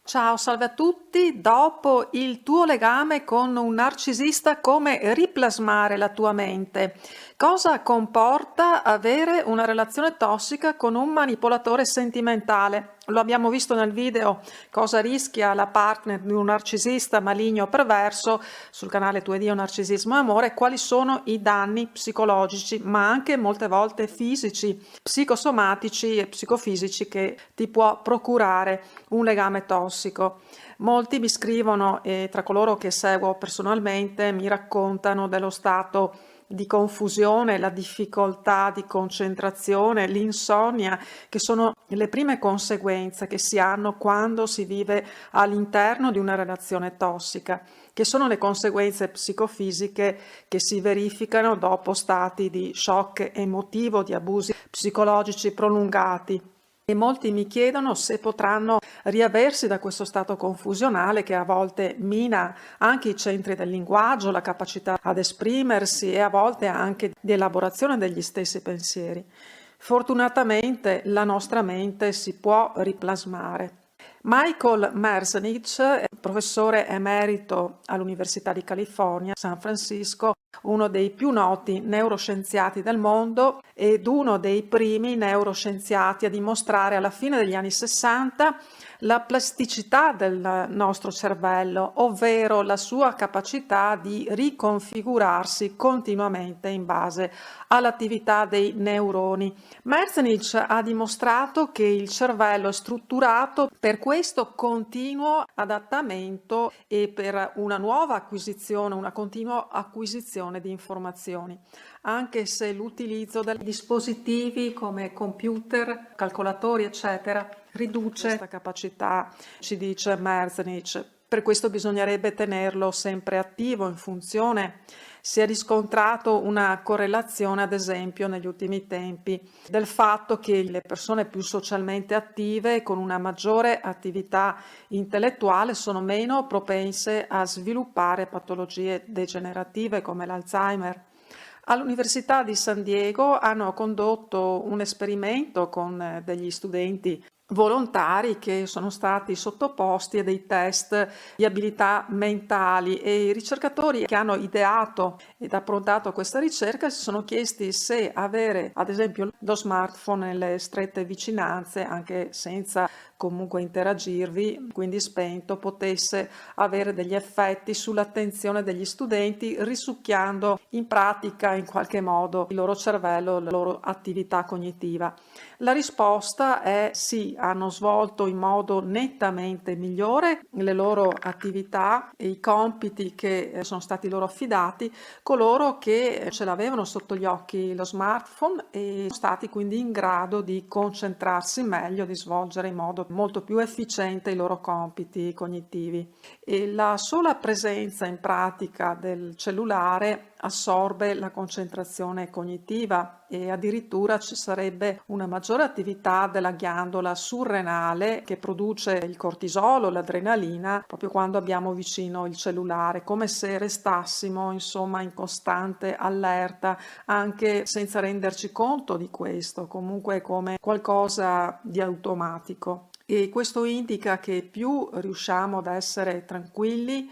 Ciao, salve a tutti. Dopo il tuo legame con un narcisista, come riplasmare la tua mente? Cosa comporta avere una relazione tossica con un manipolatore sentimentale? Lo abbiamo visto nel video cosa rischia la partner di un narcisista maligno o perverso sul canale 2D Narcisismo e Amore, quali sono i danni psicologici, ma anche molte volte fisici, psicosomatici e psicofisici che ti può procurare un legame tossico. Molti mi scrivono e tra coloro che seguo personalmente mi raccontano dello stato di confusione, la difficoltà di concentrazione, l'insonnia, che sono le prime conseguenze che si hanno quando si vive all'interno di una relazione tossica, che sono le conseguenze psicofisiche che si verificano dopo stati di shock emotivo, di abusi psicologici prolungati. E molti mi chiedono se potranno riaversi da questo stato confusionale che a volte mina anche i centri del linguaggio, la capacità ad esprimersi e a volte anche di elaborazione degli stessi pensieri. Fortunatamente la nostra mente si può riplasmare. Michael Merzenich, professore emerito all'Università di California, San Francisco, uno dei più noti neuroscienziati del mondo ed uno dei primi neuroscienziati a dimostrare alla fine degli anni 60 la plasticità del nostro cervello, ovvero la sua capacità di riconfigurarsi continuamente in base all'attività dei neuroni. Merzenich ha dimostrato che il cervello è strutturato per questo continuo adattamento e per una nuova acquisizione, una continua acquisizione di informazioni, anche se l'utilizzo dei dispositivi come computer, calcolatori, eccetera, riduce questa capacità, ci dice Merzenich. Per questo bisognerebbe tenerlo sempre attivo, in funzione. Si è riscontrato una correlazione, ad esempio, negli ultimi tempi, del fatto che le persone più socialmente attive, con una maggiore attività intellettuale, sono meno propense a sviluppare patologie degenerative come l'Alzheimer. All'Università di San Diego hanno condotto un esperimento con degli studenti volontari che sono stati sottoposti a dei test di abilità mentali e i ricercatori che hanno ideato ed approntato questa ricerca si sono chiesti se avere ad esempio lo smartphone nelle strette vicinanze, anche senza comunque interagirvi, quindi spento, potesse avere degli effetti sull'attenzione degli studenti, risucchiando in pratica in qualche modo il loro cervello, la loro attività cognitiva. La risposta è sì, hanno svolto in modo nettamente migliore le loro attività e i compiti che sono stati loro affidati coloro che ce l'avevano sotto gli occhi lo smartphone e sono stati quindi in grado di concentrarsi meglio, di svolgere in modo molto più efficiente i loro compiti cognitivi. E la sola presenza in pratica del cellulare assorbe la concentrazione cognitiva e addirittura ci sarebbe una maggiore attività della ghiandola surrenale che produce il cortisolo, l'adrenalina, proprio quando abbiamo vicino il cellulare, come se restassimo insomma in costante allerta, anche senza renderci conto di questo, comunque come qualcosa di automatico. E questo indica che più riusciamo ad essere tranquilli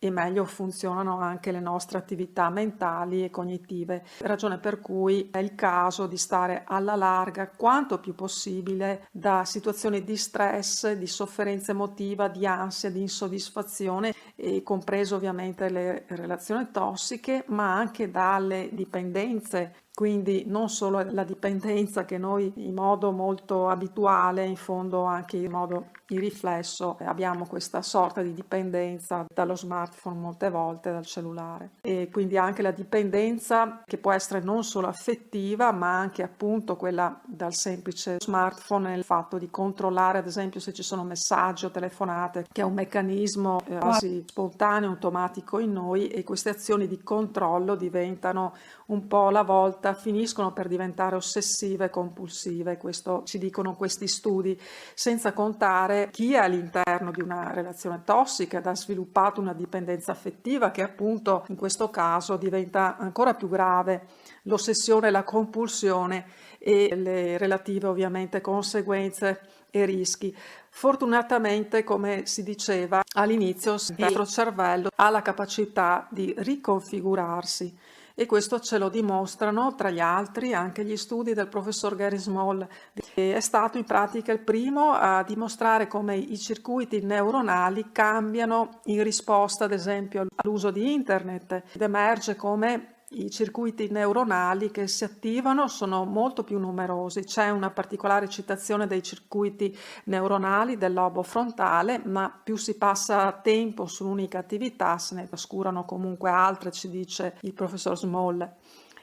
e meglio funzionano anche le nostre attività mentali e cognitive, ragione per cui è il caso di stare alla larga quanto più possibile da situazioni di stress, di sofferenza emotiva, di ansia, di insoddisfazione, e compreso ovviamente le relazioni tossiche, ma anche dalle dipendenze. Quindi non solo la dipendenza che noi in modo molto abituale, in fondo anche in modo di riflesso, abbiamo questa sorta di dipendenza dallo smartphone molte volte, dal cellulare. E quindi anche la dipendenza che può essere non solo affettiva, ma anche appunto quella dal semplice smartphone, il fatto di controllare ad esempio se ci sono messaggi o telefonate, che è un meccanismo quasi spontaneo, automatico in noi, e queste azioni di controllo diventano un po' alla volta, finiscono per diventare ossessive e compulsive, questo ci dicono questi studi, senza contare chi è all'interno di una relazione tossica ed ha sviluppato una dipendenza affettiva che appunto in questo caso diventa ancora più grave, l'ossessione, la compulsione e le relative ovviamente conseguenze e rischi. Fortunatamente, come si diceva all'inizio, il nostro cervello ha la capacità di riconfigurarsi e questo ce lo dimostrano, tra gli altri, anche gli studi del professor Gary Small. È stato in pratica il primo a dimostrare come i circuiti neuronali cambiano in risposta, ad esempio, all'uso di internet, ed emerge come i circuiti neuronali che si attivano sono molto più numerosi. C'è una particolare citazione dei circuiti neuronali del lobo frontale, ma più si passa tempo su un'unica attività, se ne trascurano comunque altre, ci dice il professor Small.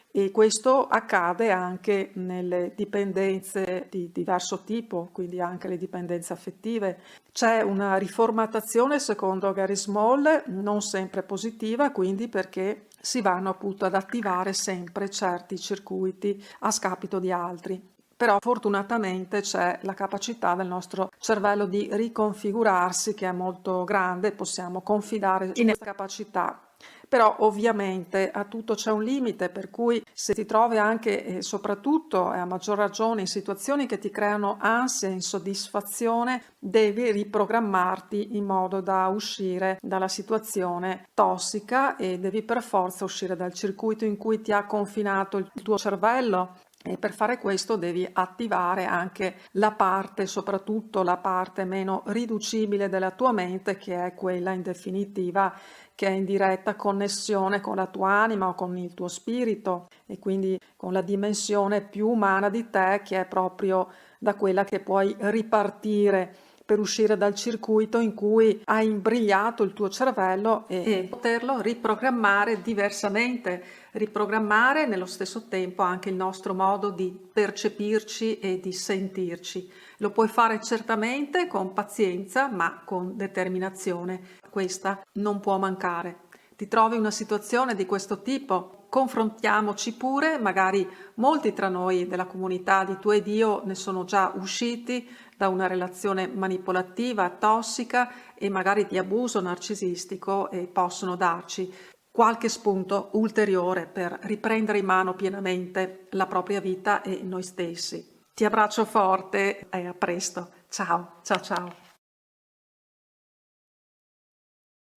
E questo accade anche nelle dipendenze di diverso tipo, quindi anche le dipendenze affettive. C'è una riformattazione, secondo Gary Small, non sempre positiva, quindi perché si vanno appunto ad attivare sempre certi circuiti a scapito di altri. Però fortunatamente c'è la capacità del nostro cervello di riconfigurarsi, che è molto grande, possiamo confidare in questa capacità. Però ovviamente a tutto c'è un limite, per cui se ti trovi anche e soprattutto e a maggior ragione in situazioni che ti creano ansia e insoddisfazione, devi riprogrammarti in modo da uscire dalla situazione tossica e devi per forza uscire dal circuito in cui ti ha confinato il tuo cervello. E per fare questo devi attivare anche la parte, soprattutto la parte meno riducibile della tua mente, che è quella in definitiva che è in diretta connessione con la tua anima o con il tuo spirito e quindi con la dimensione più umana di te, che è proprio da quella che puoi ripartire per uscire dal circuito in cui hai imbrigliato il tuo cervello e poterlo riprogrammare diversamente, riprogrammare nello stesso tempo anche il nostro modo di percepirci e di sentirci. Lo puoi fare certamente con pazienza, ma con determinazione. Questa non può mancare. Ti trovi in una situazione di questo tipo? Confrontiamoci pure, magari molti tra noi della comunità di Tu ed Io ne sono già usciti da una relazione manipolativa, tossica e magari di abuso narcisistico e possono darci qualche spunto ulteriore per riprendere in mano pienamente la propria vita e noi stessi. Ti abbraccio forte e a presto. Ciao, ciao, ciao.